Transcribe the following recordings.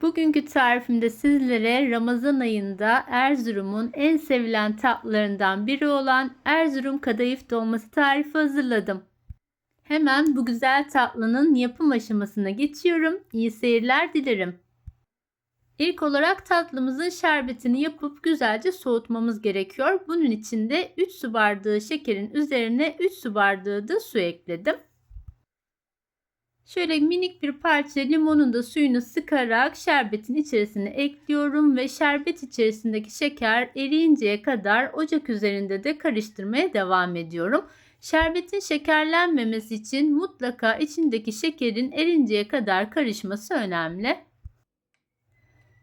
Bugünkü tarifimde sizlere Ramazan ayında Erzurum'un en sevilen tatlılarından biri olan Erzurum kadayıf dolması tarifi hazırladım. Hemen bu güzel tatlının yapım aşamasına geçiyorum. İyi seyirler dilerim. İlk olarak tatlımızın şerbetini yapıp güzelce soğutmamız gerekiyor. Bunun için de 3 su bardağı şekerin üzerine 3 su bardağı da su ekledim. Şöyle minik bir parça limonun da suyunu sıkarak şerbetin içerisine ekliyorum ve şerbet içerisindeki şeker eriyinceye kadar ocak üzerinde de karıştırmaya devam ediyorum. Şerbetin şekerlenmemesi için mutlaka içindeki şekerin erinceye kadar karışması önemli.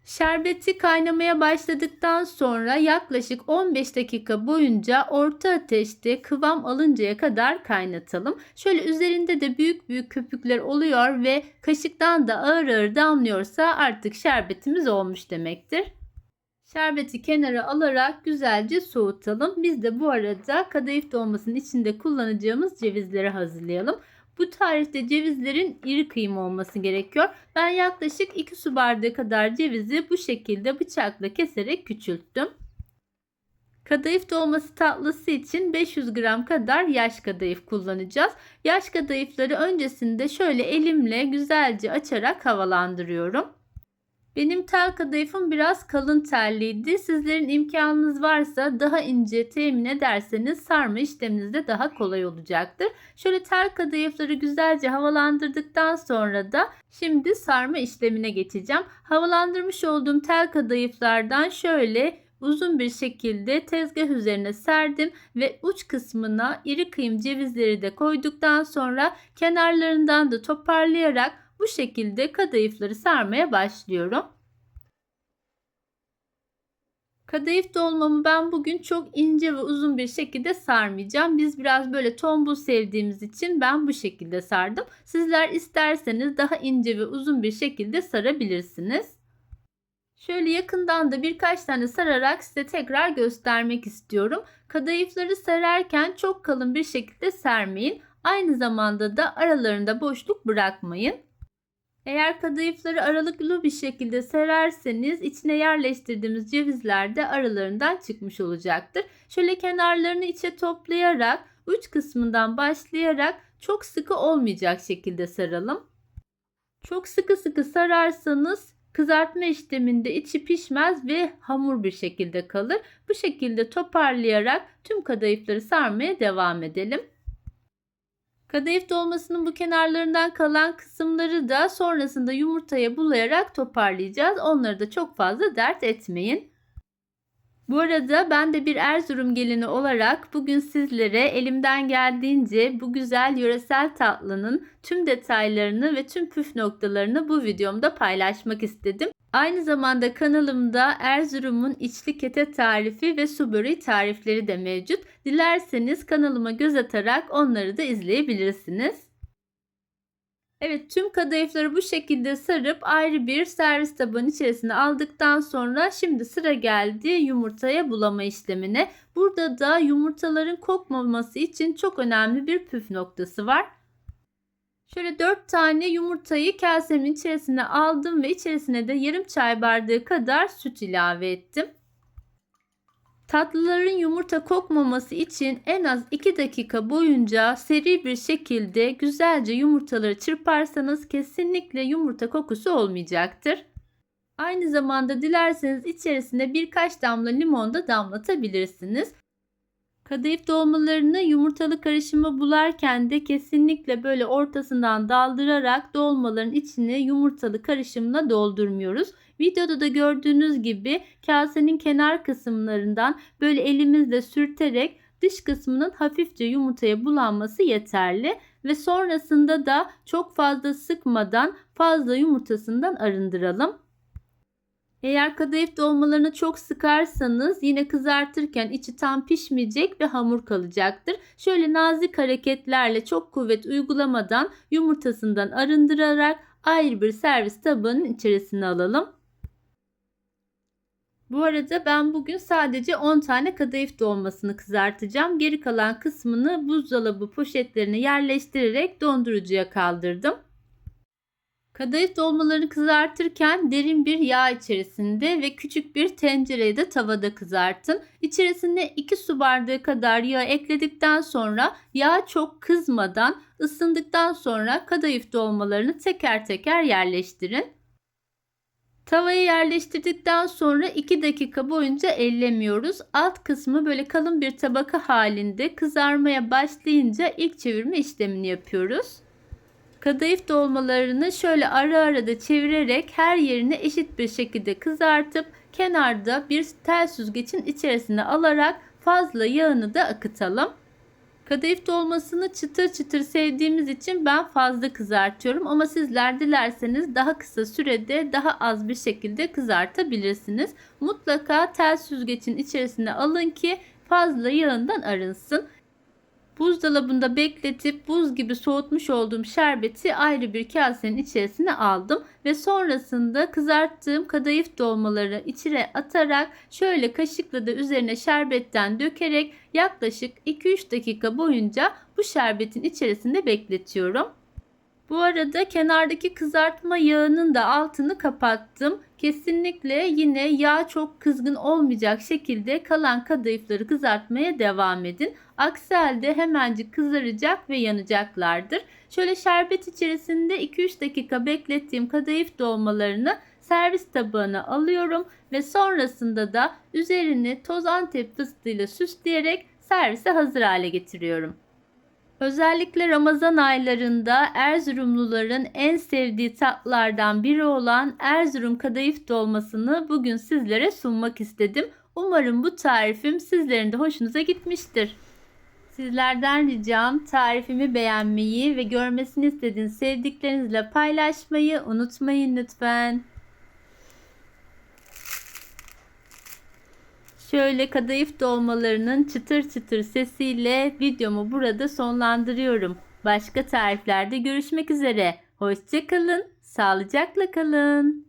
Şerbeti kaynamaya başladıktan sonra yaklaşık 15 dakika boyunca orta ateşte kıvam alıncaya kadar kaynatalım. Şöyle üzerinde de büyük büyük köpükler oluyor ve kaşıktan da ağır ağır damlıyorsa artık şerbetimiz olmuş demektir. Şerbeti kenara alarak güzelce soğutalım. Biz de bu arada kadayıf dolmasının içinde kullanacağımız cevizleri hazırlayalım. Bu tarifte cevizlerin iri kıyım olması gerekiyor. Ben yaklaşık 2 su bardağı kadar cevizi bu şekilde bıçakla keserek küçülttüm. Kadayıf dolması tatlısı için 500 gram kadar yaş kadayıf kullanacağız. Yaş kadayıfları öncesinde şöyle elimle güzelce açarak havalandırıyorum. Benim tel kadayıfım biraz kalın telliydi. Sizlerin imkanınız varsa daha ince temin ederseniz sarma işleminiz de daha kolay olacaktır. Şöyle tel kadayıfları güzelce havalandırdıktan sonra da şimdi sarma işlemine geçeceğim. Havalandırmış olduğum tel kadayıflardan şöyle uzun bir şekilde tezgah üzerine serdim ve uç kısmına iri kıyım cevizleri de koyduktan sonra kenarlarından da toparlayarak bu şekilde kadayıfları sarmaya başlıyorum. Kadayıf dolmamı ben bugün çok ince ve uzun bir şekilde sarmayacağım. Biz biraz böyle tombul sevdiğimiz için ben bu şekilde sardım. Sizler isterseniz daha ince ve uzun bir şekilde sarabilirsiniz. Şöyle yakından da birkaç tane sararak size tekrar göstermek istiyorum. Kadayıfları sararken çok kalın bir şekilde sermeyin. Aynı zamanda da aralarında boşluk bırakmayın. Eğer kadayıfları aralıklı bir şekilde sererseniz içine yerleştirdiğimiz cevizler de aralarından çıkmış olacaktır. Şöyle kenarlarını içe toplayarak uç kısmından başlayarak çok sıkı olmayacak şekilde saralım. Çok sıkı sıkı sararsanız kızartma işleminde içi pişmez ve hamur bir şekilde kalır. Bu şekilde toparlayarak tüm kadayıfları sarmaya devam edelim. Kadayıf dolmasının bu kenarlarından kalan kısımları da sonrasında yumurtaya bulayarak toparlayacağız. Onları da çok fazla dert etmeyin. Bu arada ben de bir Erzurum gelini olarak bugün sizlere elimden geldiğince bu güzel yöresel tatlının tüm detaylarını ve tüm püf noktalarını bu videomda paylaşmak istedim. Aynı zamanda kanalımda Erzurum'un içli kete tarifi ve su böreği tarifleri de mevcut. Dilerseniz kanalıma göz atarak onları da izleyebilirsiniz. Evet, tüm kadayıfları bu şekilde sarıp ayrı bir servis tabağının içerisine aldıktan sonra şimdi sıra geldi yumurtaya bulama işlemine. Burada da yumurtaların kokmaması için çok önemli bir püf noktası var. Şöyle 4 tane yumurtayı kasemin içerisine aldım ve içerisine de yarım çay bardağı kadar süt ilave ettim. Tatlıların yumurta kokmaması için en az 2 dakika boyunca seri bir şekilde güzelce yumurtaları çırparsanız kesinlikle yumurta kokusu olmayacaktır. Aynı zamanda dilerseniz içerisine birkaç damla limon da damlatabilirsiniz. Kadayıf dolmalarını yumurtalı karışıma bularken de kesinlikle böyle ortasından daldırarak dolmaların içine yumurtalı karışımla doldurmuyoruz. Videoda da gördüğünüz gibi kasenin kenar kısımlarından böyle elimizle sürterek dış kısmının hafifçe yumurtaya bulanması yeterli ve sonrasında da çok fazla sıkmadan fazla yumurtasından arındıralım. Eğer kadayıf dolmalarını çok sıkarsanız yine kızartırken içi tam pişmeyecek ve hamur kalacaktır. Şöyle nazik hareketlerle çok kuvvet uygulamadan yumurtasından arındırarak ayrı bir servis tabağının içerisine alalım. Bu arada ben bugün sadece 10 tane kadayıf dolmasını kızartacağım. Geri kalan kısmını buzdolabı poşetlerine yerleştirerek dondurucuya kaldırdım. Kadayıf dolmalarını kızartırken derin bir yağ içerisinde ve küçük bir tencerede tavada kızartın. İçerisine 2 su bardağı kadar yağ ekledikten sonra yağ çok kızmadan ısındıktan sonra kadayıf dolmalarını teker teker yerleştirin. Tavaya yerleştirdikten sonra 2 dakika boyunca ellemiyoruz. Alt kısmı böyle kalın bir tabaka halinde kızarmaya başlayınca ilk çevirme işlemini yapıyoruz. Kadayıf dolmalarını şöyle ara ara da çevirerek her yerini eşit bir şekilde kızartıp kenarda bir tel süzgecin içerisine alarak fazla yağını da akıtalım. Kadayıf dolmasını çıtır çıtır sevdiğimiz için ben fazla kızartıyorum ama sizler dilerseniz daha kısa sürede daha az bir şekilde kızartabilirsiniz. Mutlaka tel süzgecin içerisine alın ki fazla yağından arınsın. Buzdolabında bekletip buz gibi soğutmuş olduğum şerbeti ayrı bir kasenin içerisine aldım ve sonrasında kızarttığım kadayıf dolmaları içine atarak şöyle kaşıkla da üzerine şerbetten dökerek yaklaşık 2-3 dakika boyunca bu şerbetin içerisinde bekletiyorum. Bu arada kenardaki kızartma yağının da altını kapattım. Kesinlikle yine yağ çok kızgın olmayacak şekilde kalan kadayıfları kızartmaya devam edin. Aksi halde hemencik kızaracak ve yanacaklardır. Şöyle şerbet içerisinde 2-3 dakika beklettiğim kadayıf dolmalarını servis tabağına alıyorum ve sonrasında da üzerini toz Antep fıstığıyla süsleyerek servise hazır hale getiriyorum. Özellikle Ramazan aylarında Erzurumluların en sevdiği tatlılardan biri olan Erzurum kadayıf dolmasını bugün sizlere sunmak istedim. Umarım bu tarifim sizlerin de hoşunuza gitmiştir. Sizlerden ricam tarifimi beğenmeyi ve görmesini istediğiniz sevdiklerinizle paylaşmayı unutmayın lütfen. Şöyle kadayıf dolmalarının çıtır çıtır sesiyle videomu burada sonlandırıyorum. Başka tariflerde görüşmek üzere. Hoşça kalın, sağlıcakla kalın.